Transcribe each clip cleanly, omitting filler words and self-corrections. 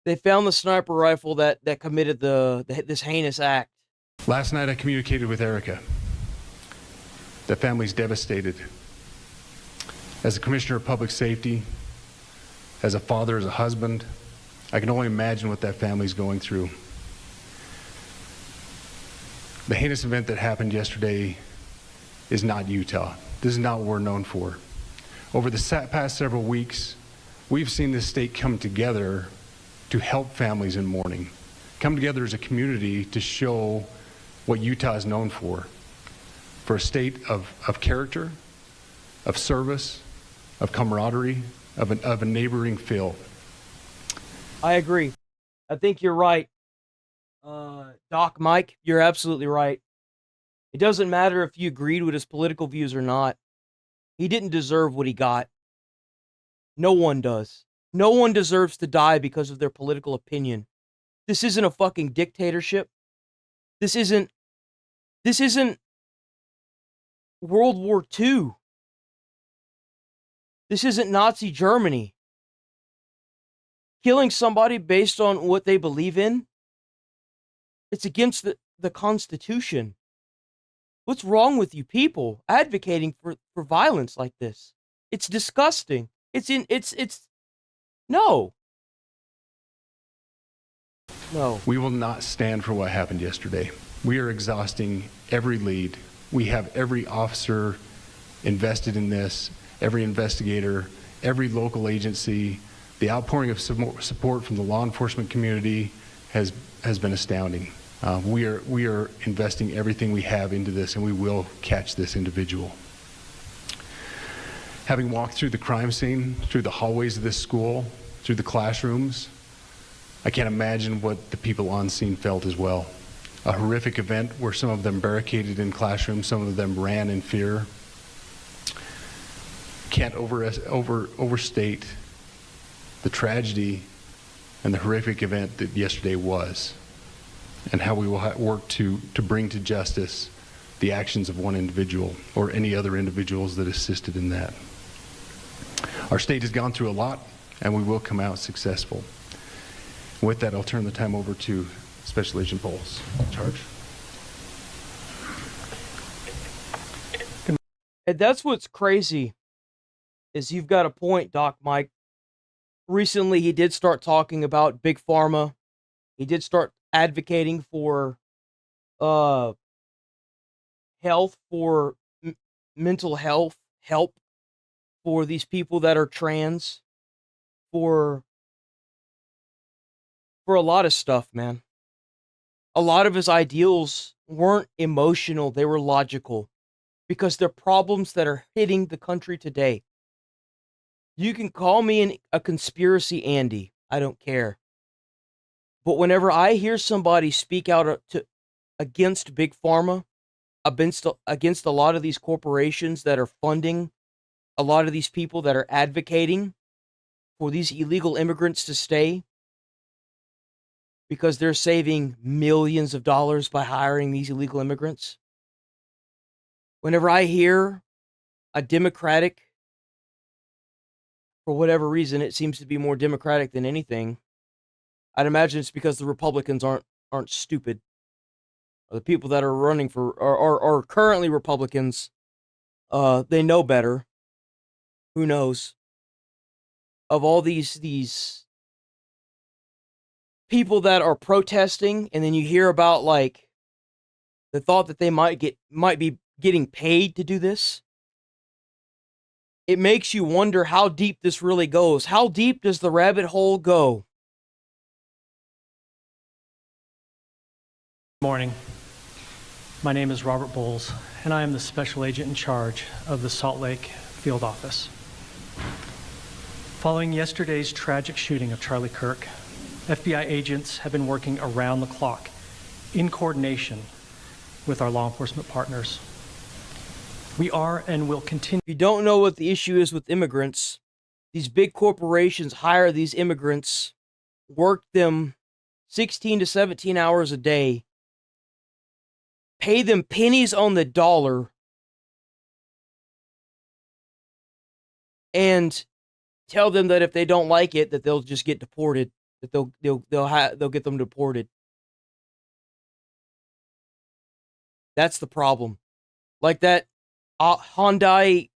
They found the sniper rifle that committed this heinous act. Last night I communicated with Erica. The family's devastated. As a commissioner of public safety, as a father, as a husband, I can only imagine what that family's going through. The heinous event that happened yesterday is not Utah. This is not what we're known for. Over the past several weeks, we've seen this state come together to help families in mourning, come together as a community to show what Utah is known for a state of character, of service, of camaraderie, of a neighboring feel. I agree. I think you're right. Doc Mike, you're absolutely right. It doesn't matter if you agreed with his political views or not. He didn't deserve what he got. No one does. No one deserves to die because of their political opinion. This isn't a fucking dictatorship. This isn't World War II. This isn't Nazi Germany. Killing somebody based on what they believe in, it's against the Constitution. What's wrong with you people advocating for violence like this? It's disgusting. No. No. We will not stand for what happened yesterday. We are exhausting every lead. We have every officer invested in this, every investigator, every local agency. The outpouring of support from the law enforcement community has been astounding. We are investing everything we have into this, and we will catch this individual. Having walked through the crime scene, through the hallways of this school, through the classrooms, I can't imagine what the people on scene felt as well. A horrific event where some of them barricaded in classrooms, some of them ran in fear. Can't overstate the tragedy and the horrific event that yesterday was, and how we will work to bring to justice the actions of one individual or any other individuals that assisted in that. Our state has gone through a lot, and we will come out successful. With that, I'll turn the time over to Special Agent Bowles. Charge. And that's what's crazy, is you've got a point, Doc Mike. Recently, he did start talking about Big Pharma. He did start advocating for health, for mental health help for these people that are trans, for a lot of stuff, man. A lot of his ideals weren't emotional, they were logical, because they're problems that are hitting the country today. You can call me a conspiracy Andy, I don't care. But whenever I hear somebody speak out against Big Pharma, against a lot of these corporations that are funding a lot of these people that are advocating for these illegal immigrants to stay, because they're saving millions of dollars by hiring these illegal immigrants. Whenever I hear a Democratic, for whatever reason, it seems to be more Democratic than anything, I'd imagine it's because the Republicans aren't stupid. The people that are running for are currently Republicans, they know better. Who knows? Of all these people that are protesting, and then you hear about like the thought that they might be getting paid to do this. It makes you wonder how deep this really goes. How deep does the rabbit hole go? Good morning. My name is Robert Bowles, and I am the special agent in charge of the Salt Lake field office. Following yesterday's tragic shooting of Charlie Kirk, FBI agents have been working around the clock in coordination with our law enforcement partners. We are and will continue. If you don't know what the issue is with immigrants, these big corporations hire these immigrants, work them 16 to 17 hours a day, pay them pennies on the dollar, and tell them that if they don't like it, that they'll just get deported. that they'll get them deported. That's the problem. Like that Hyundai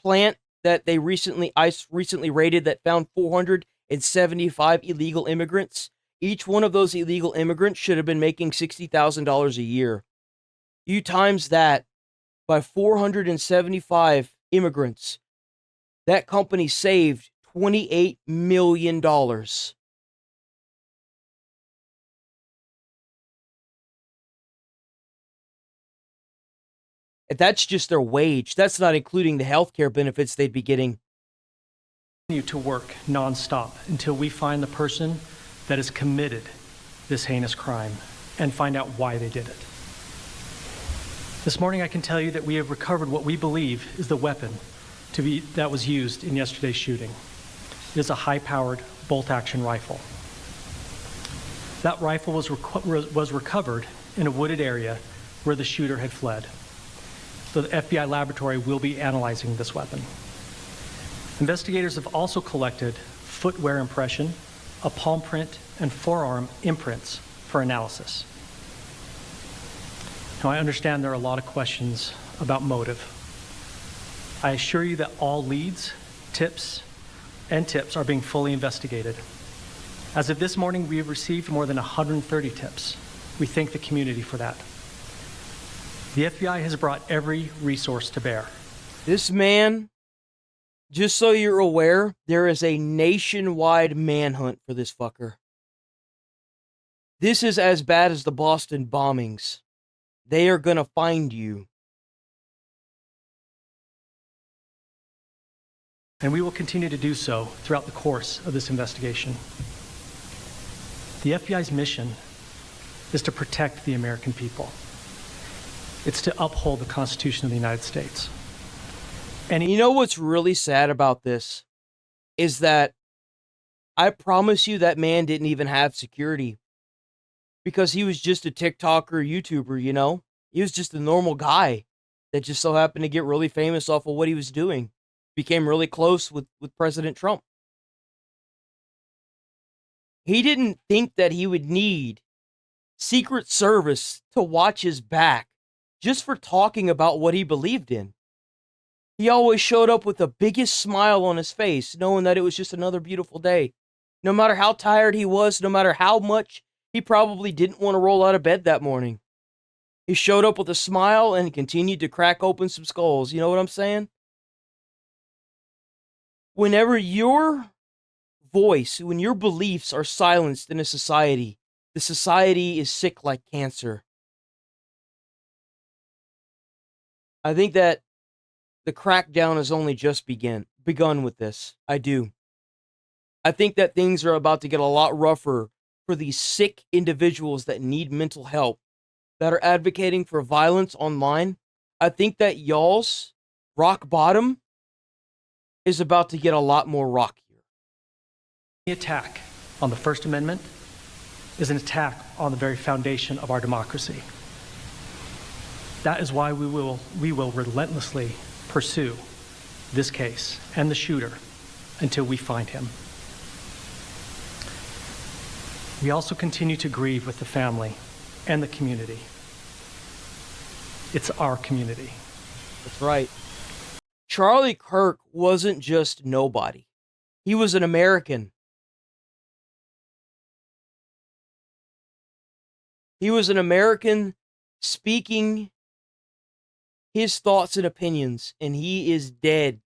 plant that ICE recently raided that found 475 illegal immigrants. Each one of those illegal immigrants should have been making $60,000 a year. You times that by 475 immigrants, that company saved $28 million. That's just their wage. That's not including the healthcare benefits they'd be getting. Continue to work nonstop until we find the person that has committed this heinous crime and find out why they did it. This morning I can tell you that we have recovered what we believe is the weapon that was used in yesterday's shooting. It is a high-powered bolt-action rifle. That rifle was recovered in a wooded area where the shooter had fled. So the FBI laboratory will be analyzing this weapon. Investigators have also collected footwear impression, a palm print, and forearm imprints for analysis. Now, I understand there are a lot of questions about motive. I assure you that all leads, tips are being fully investigated. As of this morning, we have received more than 130 tips. We thank the community for that. The FBI has brought every resource to bear. This man, just so you're aware, there is a nationwide manhunt for this fucker. This is as bad as the Boston bombings. They are gonna find you. And we will continue to do so throughout the course of this investigation. The FBI's mission is to protect the American people. It's to uphold the Constitution of the United States. And you know what's really sad about this is that I promise you that man didn't even have security because he was just a TikToker, YouTuber, you know? He was just a normal guy that just so happened to get really famous off of what he was doing. Became really close with President Trump. He didn't think that he would need Secret Service to watch his back just for talking about what he believed in. He always showed up with the biggest smile on his face, knowing that it was just another beautiful day. No matter how tired he was, no matter how much he probably didn't want to roll out of bed that morning. He showed up with a smile and continued to crack open some skulls. You know what I'm saying? Whenever your voice, when your beliefs are silenced in a society, the society is sick like cancer. I think that the crackdown has only just begun with this. I do. I think that things are about to get a lot rougher for these sick individuals that need mental help, that are advocating for violence online. I think that y'all's rock bottom is about to get a lot more rockier. The attack on the First Amendment is an attack on the very foundation of our democracy. That is why we will relentlessly pursue this case and the shooter until we find him. We also continue to grieve with the family and the community. It's our community. That's right. Charlie Kirk wasn't just nobody. He was an American. He was an American speaking his thoughts and opinions, and he is dead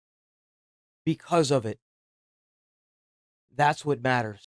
because of it. That's what matters.